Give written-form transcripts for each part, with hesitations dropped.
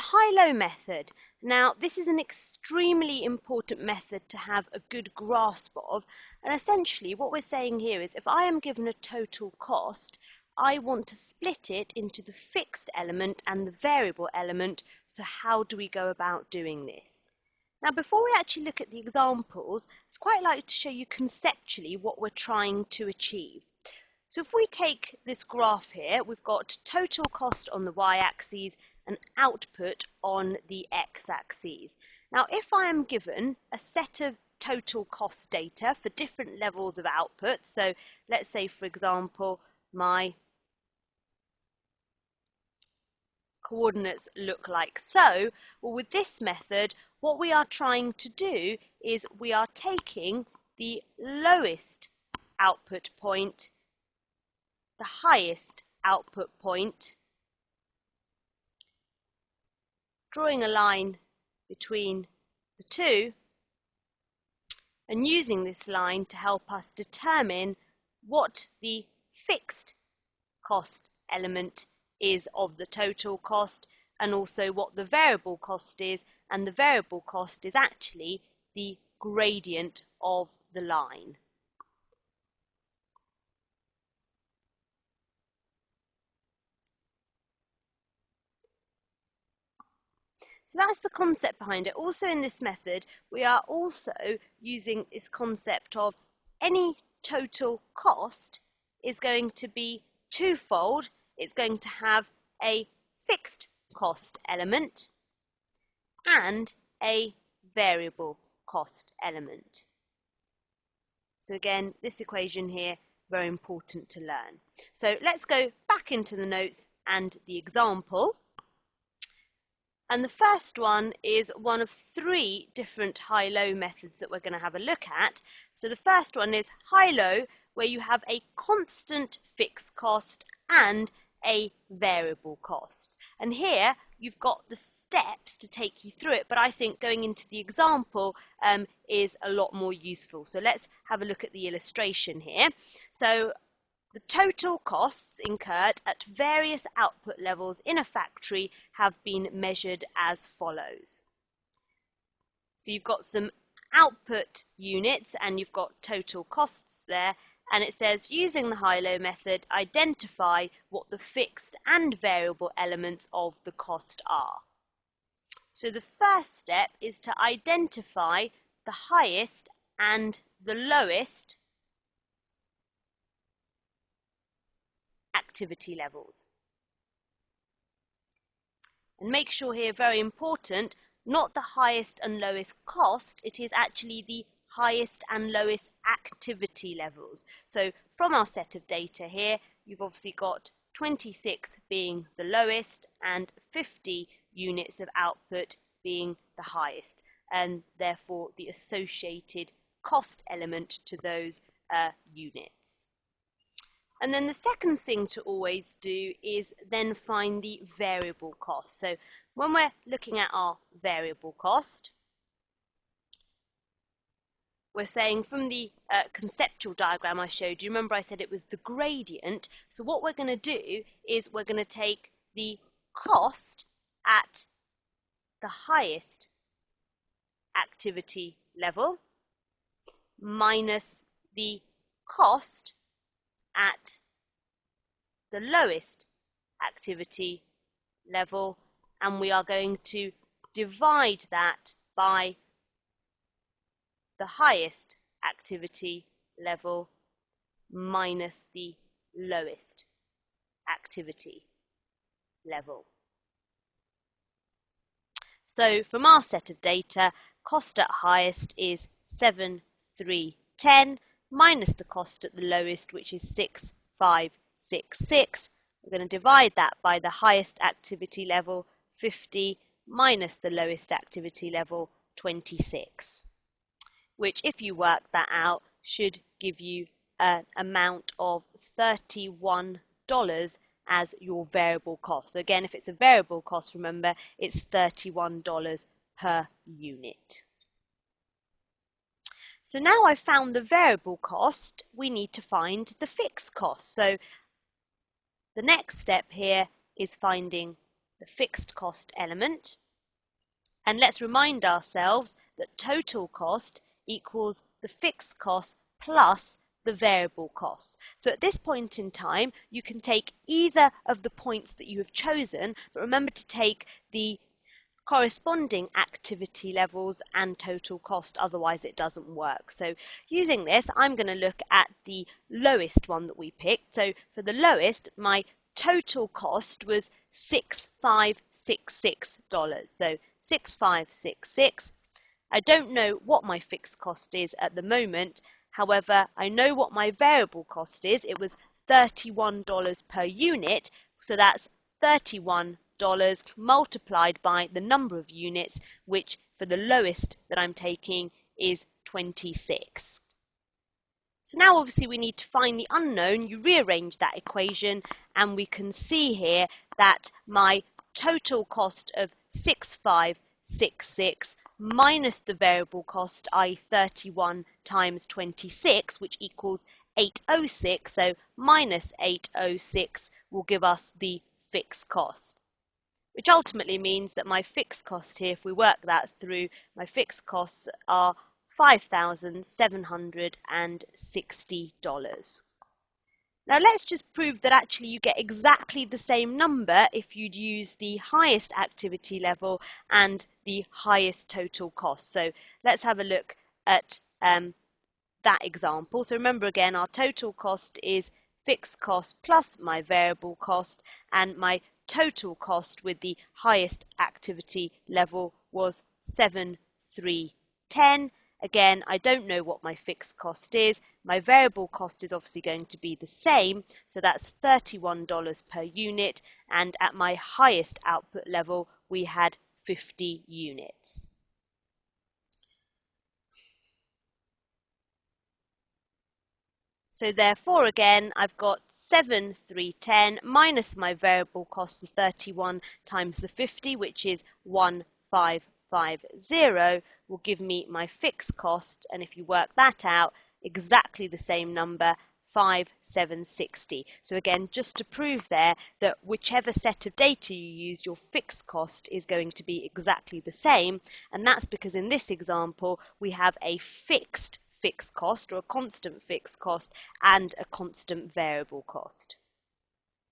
the high-low method. Now, this is an extremely important method to have a good grasp of, and essentially what we're saying here is if I am given a total cost, I want to split it into the fixed element and the variable element, so how do we go about doing this? Now, before we actually look at the examples, I'd quite like to show you conceptually what we're trying to achieve. So if we take this graph here, we've got total cost on the y-axis and output on the x-axis. Now, if I am given a set of total cost data for different levels of output, so let's say, for example, my coordinates look like so, well, with this method, what we are trying to do is we are taking the lowest output point, the highest output point, drawing a line between the two, and using this line to help us determine what the fixed cost element is of the total cost, and also what the variable cost is, and the variable cost is actually the gradient of the line. So that's the concept behind it. Also in this method, we are also using this concept of any total cost is going to be twofold. It's going to have a fixed cost element and a variable cost element. So again, this equation here, very important to learn. So let's go back into the notes and the example. And the first one is one of three different high-low methods that we're going to have a look at. So the first one is high-low, where you have a constant fixed cost and a variable cost. And here you've got the steps to take you through it, but I think going into the example is a lot more useful. So let's have a look at the illustration here. So the total costs incurred at various output levels in a factory have been measured as follows. So you've got some output units and you've got total costs there, and it says using the high-low method, identify what the fixed and variable elements of the cost are. So the first step is to identify the highest and the lowest activity levels. And make sure here, very important, not the highest and lowest cost, it is actually the highest and lowest activity levels. So from our set of data here, you've obviously got 26 being the lowest and 50 units of output being the highest, and therefore the associated cost element to those units. And then the second thing to always do is then find the variable cost. So when we're looking at our variable cost, we're saying from the conceptual diagram I showed you, remember I said it was the gradient. So what we're going to do is we're going to take the cost at the highest activity level minus the cost at the lowest activity level, and we are going to divide that by the highest activity level minus the lowest activity level. So from our set of data, cost at highest is 7,310 minus the cost at the lowest, which is 6,566. We're going to divide that by the highest activity level, 50, minus the lowest activity level, 26, which, if you work that out, should give you an amount of $31 as your variable cost. So again, if it's a variable cost, remember, it's $31 per unit. So now I've found the variable cost, we need to find the fixed cost. So the next step here is finding the fixed cost element. And let's remind ourselves that total cost equals the fixed cost plus the variable costs. So at this point in time, you can take either of the points that you have chosen, but remember to take the corresponding activity levels and total cost, otherwise it doesn't work. So using this, I'm going to look at the lowest one that we picked. So for the lowest, my total cost was $6,566. So 6,566. I don't know what my fixed cost is at the moment. However, I know what my variable cost is. It was $31 per unit, so that's $31 multiplied by the number of units, which for the lowest that I'm taking is 26. So now obviously we need to find the unknown. You rearrange that equation and we can see here that my total cost of 6,566 minus the variable cost, i.e. 31 times 26, which equals 806, so minus 806 will give us the fixed cost, which ultimately means that my fixed cost here, if we work that through, my fixed costs are $5,760. Now let's just prove that actually you get exactly the same number if you'd use the highest activity level and the highest total cost. So let's have a look at that example. So remember again, our total cost is fixed cost plus my variable cost, and my total cost with the highest activity level was 7,310. Again, I don't know what my fixed cost is. My variable cost is obviously going to be the same, so that's $31 per unit, and at my highest output level we had 50 units. So therefore again, I've got 7,310 minus my variable cost of 31 times the 50, which is 1,550, will give me my fixed cost, and if you work that out, exactly the same number, 5,760. So again, just to prove there that whichever set of data you use, your fixed cost is going to be exactly the same, and that's because in this example we have a fixed cost, or a constant fixed cost, and a constant variable cost.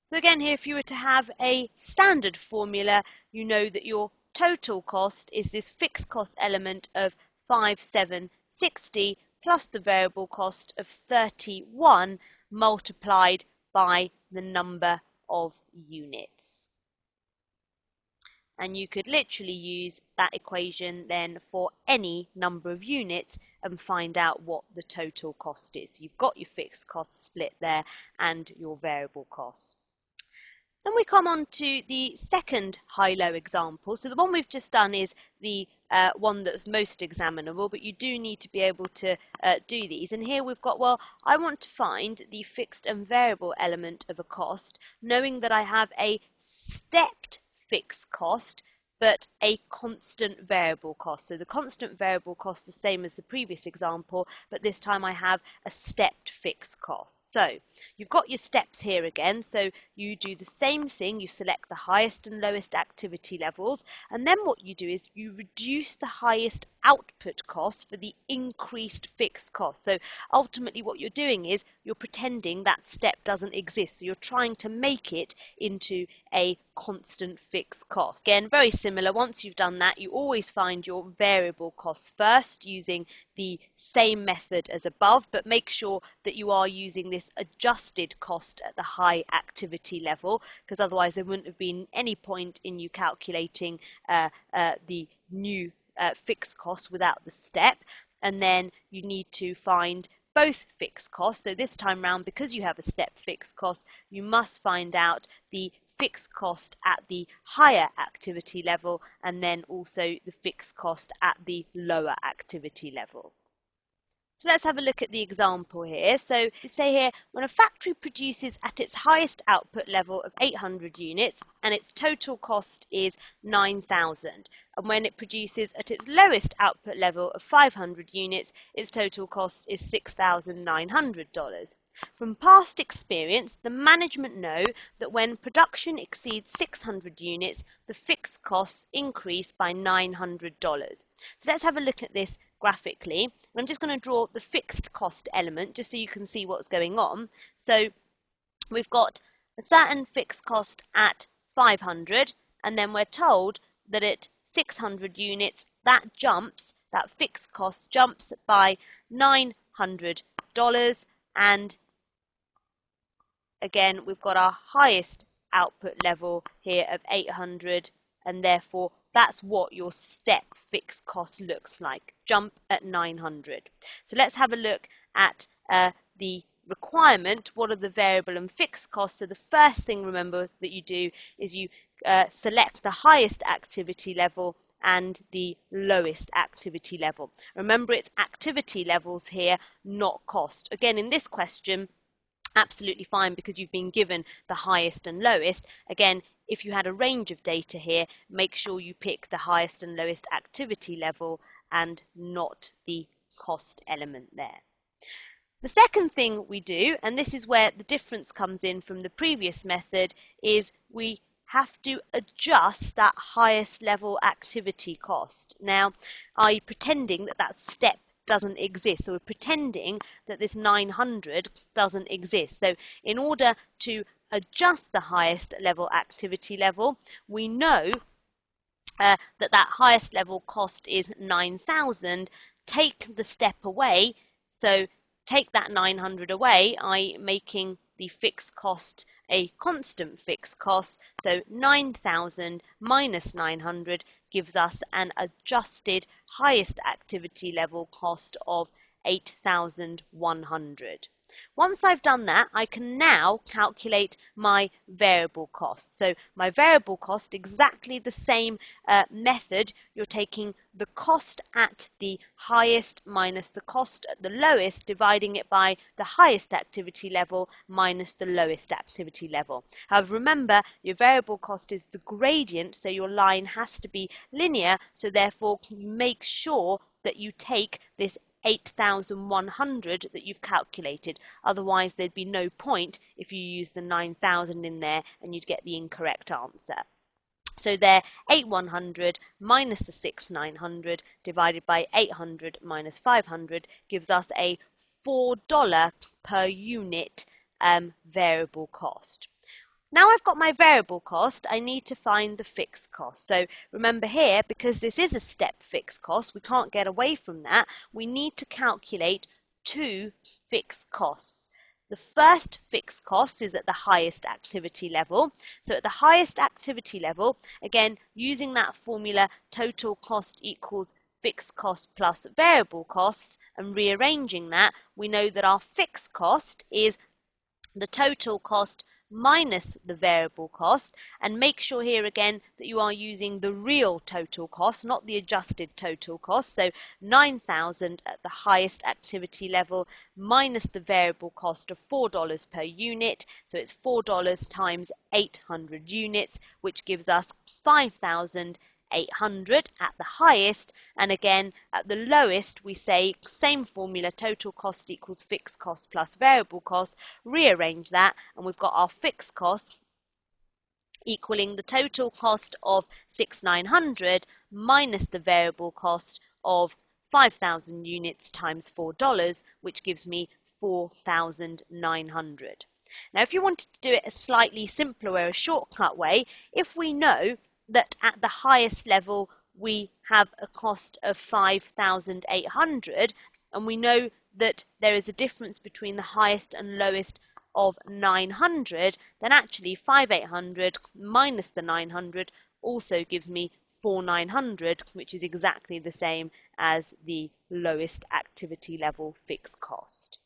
So again here, if you were to have a standard formula, you know that your total cost is this fixed cost element of 5,760 plus the variable cost of 31 multiplied by the number of units. And you could literally use that equation then for any number of units and find out what the total cost is. So you've got your fixed cost split there and your variable cost. Then we come on to the second high-low example. So the one we've just done is the one that's most examinable, but you do need to be able to do these. And here we've got, well, I want to find the fixed and variable element of a cost, knowing that I have a stepped fixed cost but a constant variable cost. So the constant variable cost is the same as the previous example, but this time I have a stepped fixed cost. So you've got your steps here again, so you do the same thing, you select the highest and lowest activity levels, and then what you do is you reduce the highest output cost for the increased fixed cost. So ultimately what you're doing is you're pretending that step doesn't exist, so you're trying to make it into a constant fixed cost. Again, very similar. Once you've done that, you always find your variable costs first using the same method as above, but make sure that you are using this adjusted cost at the high activity level, because otherwise there wouldn't have been any point in you calculating the new fixed cost without the step. And then you need to find both fixed costs. So this time round, because you have a step fixed cost, you must find out the fixed cost at the higher activity level and then also the fixed cost at the lower activity level. So let's have a look at the example here. So we say here, when a factory produces at its highest output level of 800 units and its total cost is 9,000, and when it produces at its lowest output level of 500 units, its total cost is $6,900. From past experience, the management know that when production exceeds 600 units, the fixed costs increase by $900. So let's have a look at this graphically. I'm just going to draw the fixed cost element just so you can see what's going on. So we've got a certain fixed cost at 500, and then we're told that at 600 units, that fixed cost jumps by $900, and again, we've got our highest output level here of 800, and therefore that's what your step fixed cost looks like, jump at 900. So let's have a look at the requirement. What are the variable and fixed costs? So the first thing, remember, that you do is you select the highest activity level and the lowest activity level. Remember, it's activity levels here, not cost. Again, in this question, absolutely fine because you've been given the highest and lowest. Again, if you had a range of data here, make sure you pick the highest and lowest activity level and not the cost element there. The second thing we do, and this is where the difference comes in from the previous method, is we have to adjust that highest level activity cost. Now, I'm pretending that that step doesn't exist. So we're pretending that this 900 doesn't exist. So in order to adjust the highest level activity level, we know that highest level cost is 9,000. Take the step away. So take that 900 away, i.e. making the fixed cost a constant fixed cost. So 9,000 minus 900 gives us an adjusted highest activity level cost of 8,100. Once I've done that, I can now calculate my variable cost. So my variable cost, exactly the same method. You're taking the cost at the highest minus the cost at the lowest, dividing it by the highest activity level minus the lowest activity level. However, remember, your variable cost is the gradient, so your line has to be linear, so therefore you make sure that you take this 8,100 that you've calculated. Otherwise, there'd be no point if you use the 9,000 in there and you'd get the incorrect answer. So there, 8,100 minus the 6,900 divided by 800 minus 500 gives us a $4 per unit variable cost. Now I've got my variable cost, I need to find the fixed cost. So remember here, because this is a step fixed cost, we can't get away from that. We need to calculate two fixed costs. The first fixed cost is at the highest activity level. So at the highest activity level, again, using that formula, total cost equals fixed cost plus variable costs, and rearranging that, we know that our fixed cost is the total cost minus the variable cost, and make sure here again that you are using the real total cost, not the adjusted total cost. So 9,000 at the highest activity level minus the variable cost of $4 per unit. So it's $4 times 800 units, which gives us 5,800 at the highest, and again at the lowest we say same formula, total cost equals fixed cost plus variable cost. Rearrange that and we've got our fixed cost equaling the total cost of 6,900 minus the variable cost of 5,000 units times $4, which gives me 4,900. Now if you wanted to do it a slightly simpler way, a shortcut way, if we know that at the highest level we have a cost of 5,800 and we know that there is a difference between the highest and lowest of 900, then actually 5,800 minus the 900 also gives me 4,900, which is exactly the same as the lowest activity level fixed cost.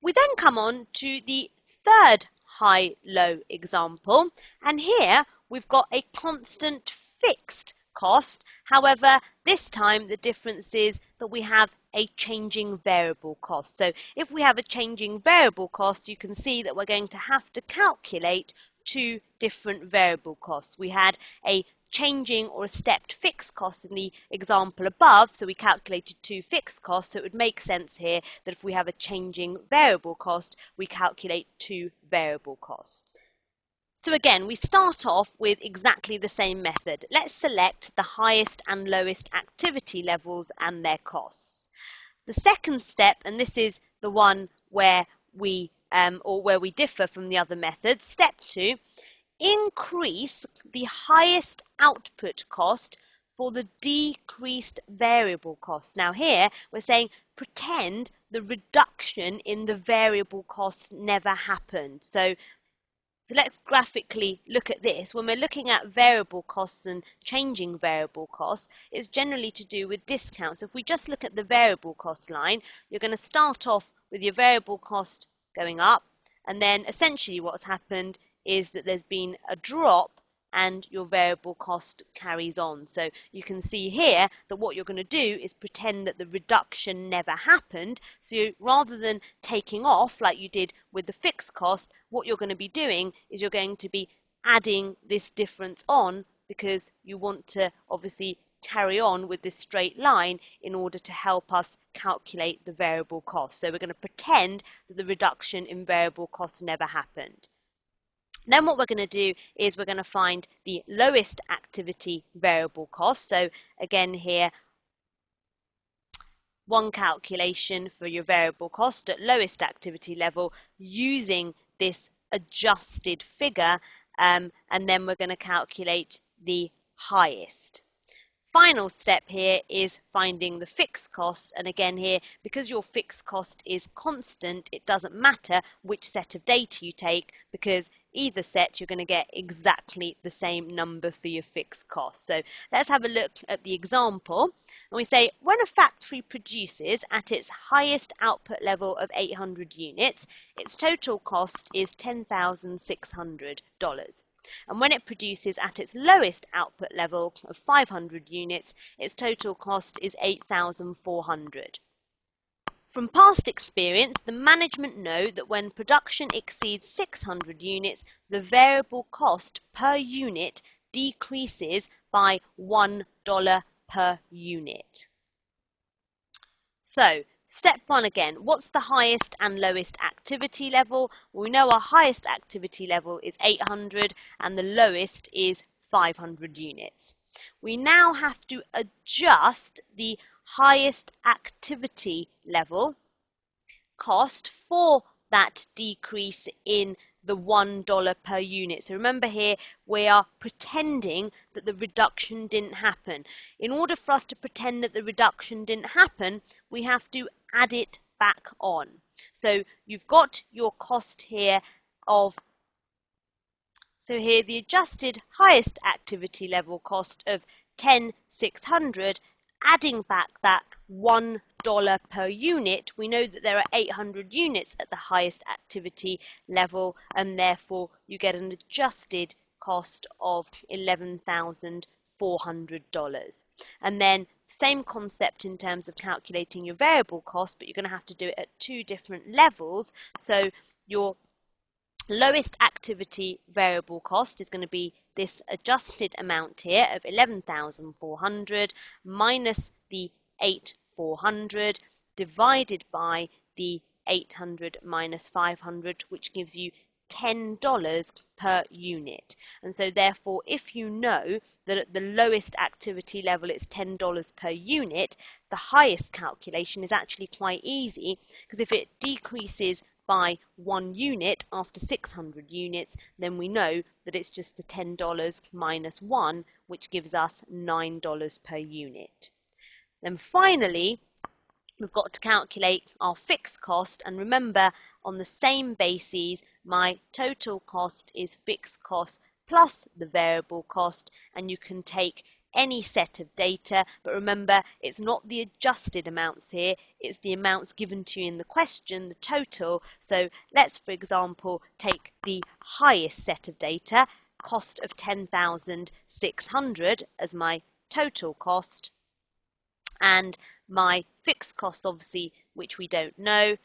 We then come on to the third high-low example, and here we've got a constant fixed cost. However, this time the difference is that we have a changing variable cost. So if we have a changing variable cost, you can see that we're going to have to calculate two different variable costs. We had a changing or a stepped fixed cost in the example above, so we calculated two fixed costs, so it would make sense here that if we have a changing variable cost, we calculate two variable costs. So again, we start off with exactly the same method. Let's select the highest and lowest activity levels and their costs. The second step, and this is the one where we differ from the other methods, step 2, increase the highest output cost for the decreased variable cost. Now here we're saying pretend the reduction in the variable cost never happened. So let's graphically look at this. When we're looking at variable costs and changing variable costs, it's generally to do with discounts. If we just look at the variable cost line, you're going to start off with your variable cost going up, and then essentially what's happened is that there's been a drop and your variable cost carries on. So you can see here that what you're going to do is pretend that the reduction never happened. So rather than taking off like you did with the fixed cost, what you're going to be doing is you're going to be adding this difference on, because you want to obviously carry on with this straight line in order to help us calculate the variable cost. So we're going to pretend that the reduction in variable cost never happened. Then what we're going to do is we're going to find the lowest activity variable cost. So again here, one calculation for your variable cost at lowest activity level using this adjusted figure, and then we're going to calculate the highest. Final step here is finding the fixed costs, and again here, because your fixed cost is constant, it doesn't matter which set of data you take, because either set you're going to get exactly the same number for your fixed cost. So let's have a look at the example, and we say when a factory produces at its highest output level of 800 units, its total cost is $10,600. And when it produces at its lowest output level of 500 units, its total cost is $8,400. From past experience, the management know that when production exceeds 600 units, the variable cost per unit decreases by $1 per unit. So, step 1 again, what's the highest and lowest activity level? Well, we know our highest activity level is 800 and the lowest is 500 units. We now have to adjust the highest activity level cost for that decrease in the $1 per unit. So remember here, we are pretending that the reduction didn't happen. In order for us to pretend that the reduction didn't happen, we have to add it back on. So you've got your cost here of, so here the adjusted highest activity level cost of 10,600, adding back that $1 per unit, we know that there are 800 units at the highest activity level, and therefore you get an adjusted cost of $11,400. And then same concept in terms of calculating your variable cost, but you're going to have to do it at two different levels. So your lowest activity variable cost is going to be this adjusted amount here of 11,400 minus the 8,400 divided by the 800 minus 500, which gives you $10 per unit. And so therefore, if you know that at the lowest activity level it's $10 per unit, the highest calculation is actually quite easy, because if it decreases by 1 unit after 600 units, then we know that it's just the $10 minus 1, which gives us $9 per unit. Then finally, we've got to calculate our fixed cost, and remember, on the same bases, my total cost is fixed cost plus the variable cost, and you can take any set of data, but remember, it's not the adjusted amounts here, it's the amounts given to you in the question, the total. So let's, for example, take the highest set of data, cost of 10,600 as my total cost, and my fixed costs, obviously, which we don't know,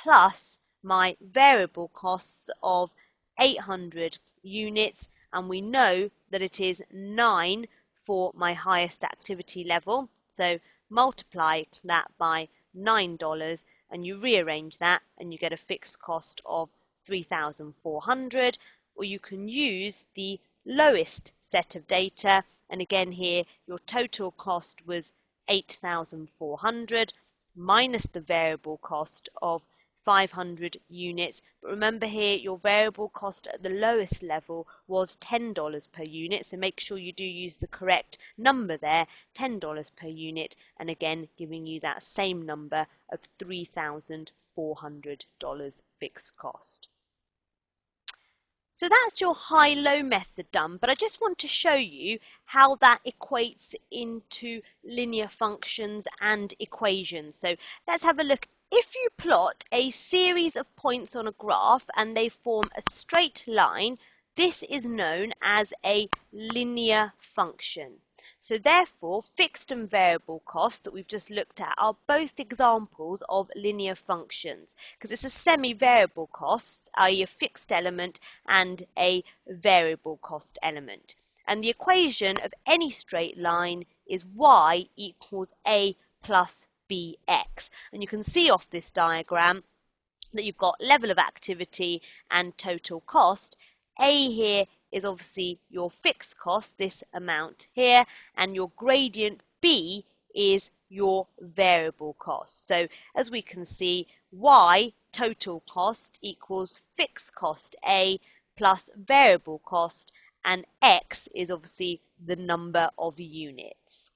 plus my variable costs of 800 units, and we know that it is 9 for my highest activity level. So multiply that by $9 and you rearrange that and you get a fixed cost of 3,400, or you can use the lowest set of data, and again here your total cost was 8,400 minus the variable cost of 500 units. But remember here, your variable cost at the lowest level was $10 per unit, so make sure you do use the correct number there, $10 per unit, and again giving you that same number of $3,400 fixed cost. So that's your high-low method done, but I just want to show you how that equates into linear functions and equations. So let's have a look. If you plot a series of points on a graph and they form a straight line, this is known as a linear function. So therefore, fixed and variable costs that we've just looked at are both examples of linear functions, because it's a semi-variable cost, i.e. a fixed element and a variable cost element. And the equation of any straight line is y equals a plus bx. And you can see off this diagram that you've got level of activity and total cost. A here is obviously your fixed cost, this amount here, and your gradient B is your variable cost. So as we can see, Y total cost equals fixed cost A plus variable cost, and X is obviously the number of units.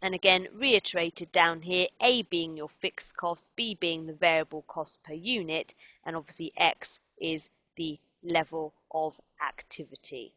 And again, reiterated down here, A being your fixed cost, B being the variable cost per unit, and obviously X is the level of activity.